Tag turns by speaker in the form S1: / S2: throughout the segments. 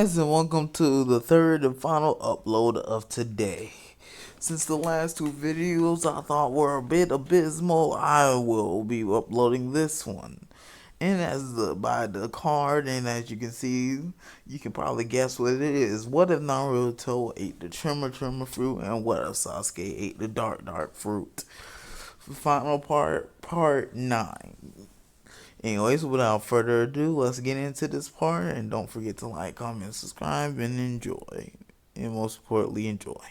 S1: guys, and welcome to the third and final upload of today. Since the last two videos I thought were a bit abysmal, I will be uploading this one. And by the card, and as you can see, you can probably guess what it is. What if Naruto ate the Tremor fruit, and what if Sauske ate the dark fruit? Final part 9. Anyways, without further ado, let's get into this part, and don't forget to like, comment, subscribe, and enjoy. And most importantly, enjoy.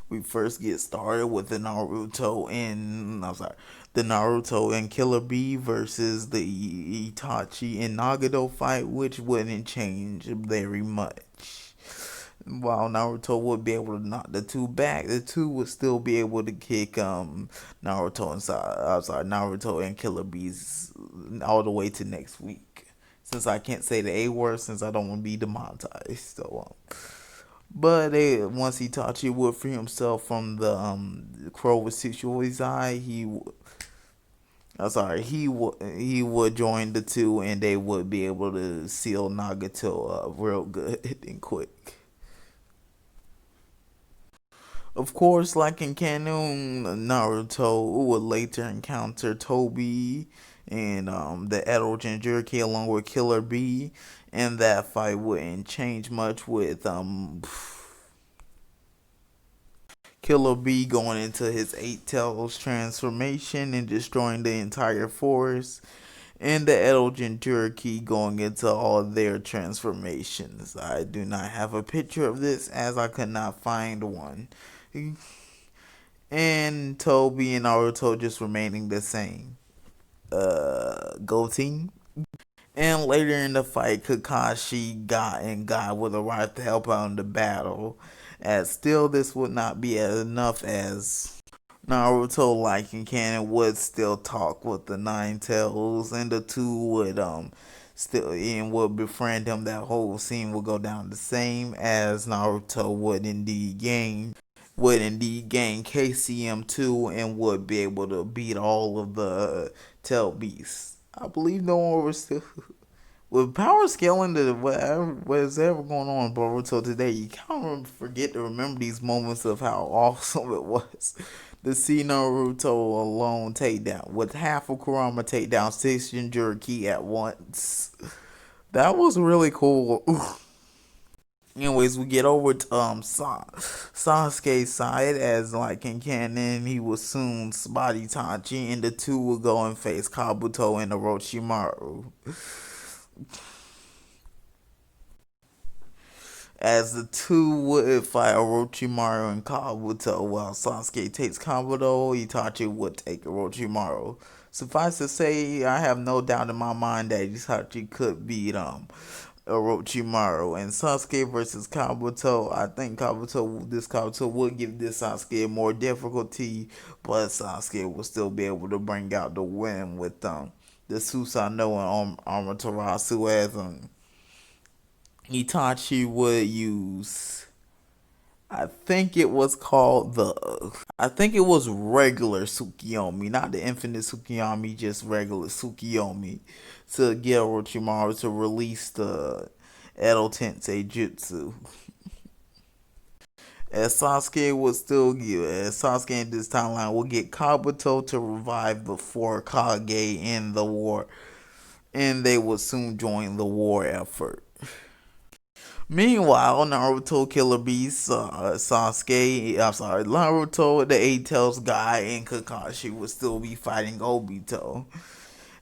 S1: We first get started with the Naruto and Killer Bee versus the Itachi and Nagato fight, which wouldn't change very much. While Naruto would be able to knock the two back, the two would still be able to kick Naruto and Killer Bees all the way to next week. Since I can't say the A word, since I don't want to be demonetized. But once Itachi would free himself from the crow with 6 eye, he would join the two, and they would be able to seal Nagato up real good and quick. Of course, like in canon, Naruto would later encounter Toby and the Edo Jinchuriki along with Killer Bee, and that fight wouldn't change much with Killer Bee going into his 8 Tails transformation and destroying the entire forest, and the Edo Jinchuriki going into all their transformations. I do not have a picture of this as I could not find one. And Toby and Naruto just remaining the same. Go team. And later in the fight, Kakashi would arrive to help out in the battle. As still, this would not be enough, as Naruto, like in canon, would still talk with the Nine Tails, and the two would still and would befriend him. That whole scene would go down the same, as Naruto would indeed gain KCM2 and would be able to beat all of the Tail Beasts. I believe no one was still with power scaling to whatever's ever going on in Boruto today. You kind of forget to remember these moments of how awesome it was to see Naruto alone take down with half of Kurama take down 6 Jinchuriki at once. That was really cool. Anyways, we get over to Sasuke's side, as like in canon, he will soon spot Itachi, and the two will go and face Kabuto and Orochimaru. As the two would fight Orochimaru and Kabuto, while Sasuke takes Kabuto, Itachi would take Orochimaru. Suffice to say, I have no doubt in my mind that Itachi could beat Orochimaru. And Sasuke versus Kabuto, I think this Kabuto would give this Sasuke more difficulty, but Sasuke will still be able to bring out the win with the Susanoo and Amaterasu, as Itachi would use, I think it was regular Tsukiyomi, not the infinite Tsukiyomi, just regular Tsukiyomi, to get Orochimaru to release the Edo Tensei Jutsu. As Sasuke in this timeline will get Kabuto to revive the 4 Kage in the war, and they will soon join the war effort. Meanwhile, Naruto, Killer Beast, Naruto, the 8 Tails guy, and Kakashi will still be fighting Obito.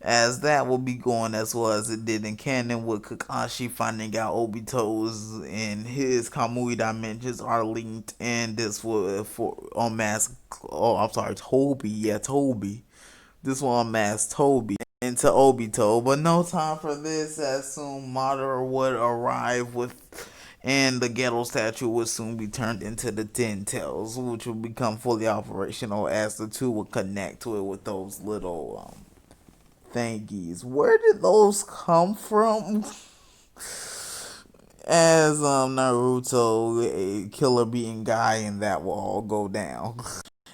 S1: As that will be going as well as it did in canon, with Kakashi finding out Obito's and his Kamui dimensions are linked, and this will Toby. This will unmask Toby into Obito, but no time for this, as soon Madara would arrive and the ghetto statue would soon be turned into the 10 Tails, which will become fully operational as the two will connect to it with those little thingies. Where did those come from? As Naruto, a Killer Being guy, and that will all go down.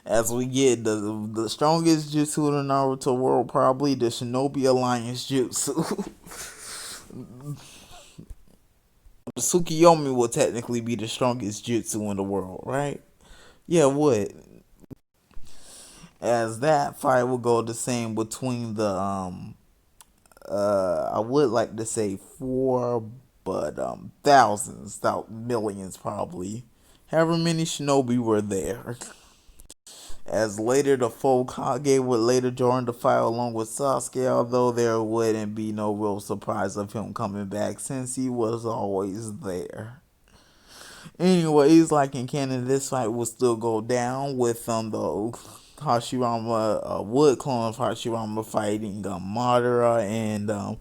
S1: As we get the strongest jutsu in the Naruto world, probably the Shinobi Alliance jutsu. Tsukiyomi will technically be the strongest jutsu in the world, right? Yeah, it would. As that fight will go the same between the I would like to say four, but thousands, millions probably. However many shinobi were there. As later the full Kage would later join the fight along with Sasuke, although there wouldn't be no real surprise of him coming back since he was always there. Anyways, like in canon, this fight will still go down with the Hashirama Wood clone of Hashirama fighting Madara and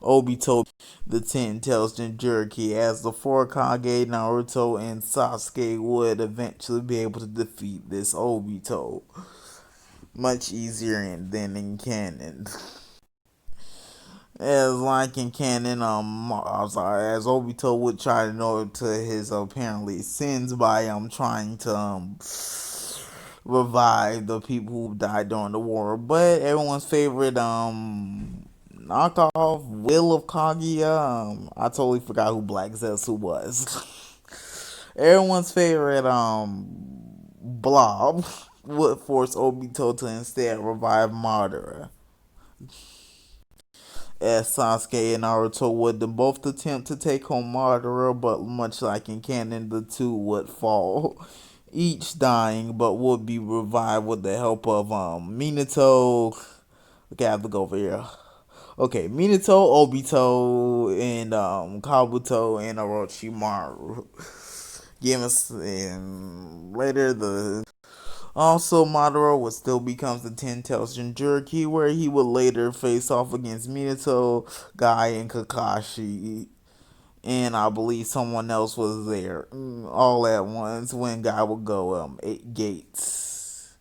S1: Obito, the Ten Tails Jinchuriki, as the four Kage, Naruto, and Sasuke would eventually be able to defeat this Obito much easier than in canon. As like in canon, I'm sorry, as Obito would try to know to his apparently sins by trying to revive the people who died during the war. But everyone's favorite knockoff Will of Kaguya, I totally forgot who Black Zetsu was. Everyone's favorite Blob would force Obito to instead revive Madara, as Sasuke and Naruto would both attempt to take home Madara, but much like in canon, the two would fall, each dying, but would be revived with the help of Minato. Okay, I have to go over here. Okay, Minato, Obito, and Kabuto and Orochimaru. Give us and later the also, Madara would still becomes the Ten Tails Jinchuriki, where he would later face off against Minato, Guy, and Kakashi. And I believe someone else was there all at once when Guy would go 8 gates.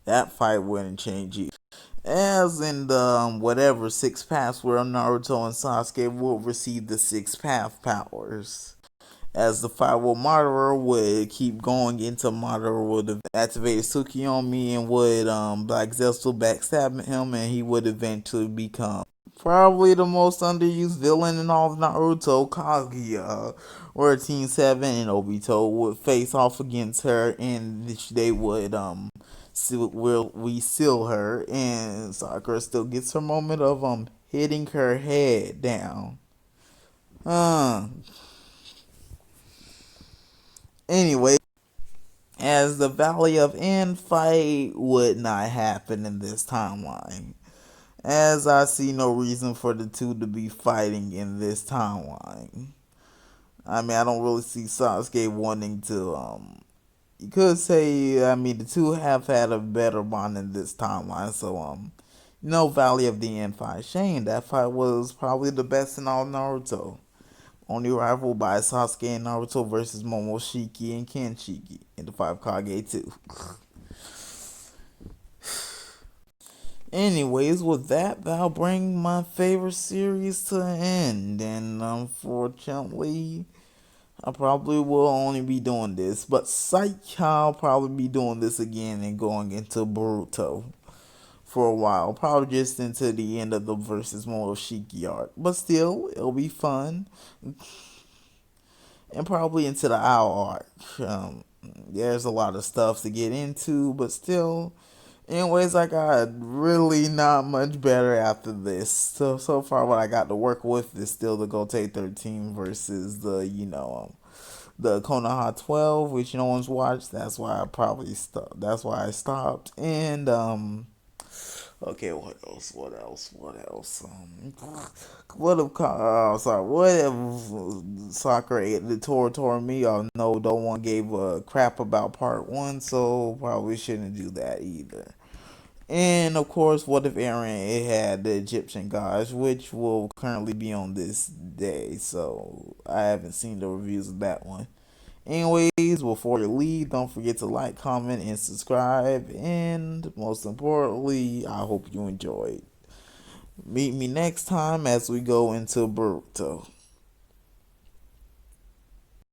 S1: That fight wouldn't change either. As in the whatever six paths where Naruto and Sasuke will receive the six path powers. As the fight with Madara would keep going into Madara would activate Tsukiyomi and would Black Zetsu backstab him, and he would eventually become probably the most underused villain in all of Naruto, Kaguya, where Team 7 and Obito would face off against her, and they would seal her, and Sakura still gets her moment of hitting her head down. Anyway, as the Valley of End fight would not happen in this timeline, as I see no reason for the two to be fighting in this timeline. I mean, I don't really see Sasuke wanting to. You could say, I mean, the two have had a better bond in this timeline, so no Valley of the End fight. Shame, that fight was probably the best in all Naruto. Only rival by Sasuke and Naruto versus Momoshiki and Kenshiki in the 5 Kage 2. Anyways, with that, that'll bring my favorite series to an end. And unfortunately, I probably will only be doing this. But psych, I'll probably be doing this again and going into Boruto for a while. Probably just into the end of the versus Momoshiki arc. But still, it'll be fun. And probably into the Owl arc. There's a lot of stuff to get into, but still, anyways, I got really not much better after this. So far, what I got to work with is still the Gote 13 versus the the Konoha 12, which no one's watched. That's why I probably stopped. That's why I stopped. And okay, what else? What else? What else? What if? Sorry. What if Sakura ate the toward me? No, don't one gave a crap about part one, so probably shouldn't do that either. And of course, what if Aaron it had the Egyptian gods, which will currently be on this day? So I haven't seen the reviews of that one. Anyways, before you leave, don't forget to like, comment, and subscribe. And most importantly, I hope you enjoyed. Meet me next time as we go into Boruto.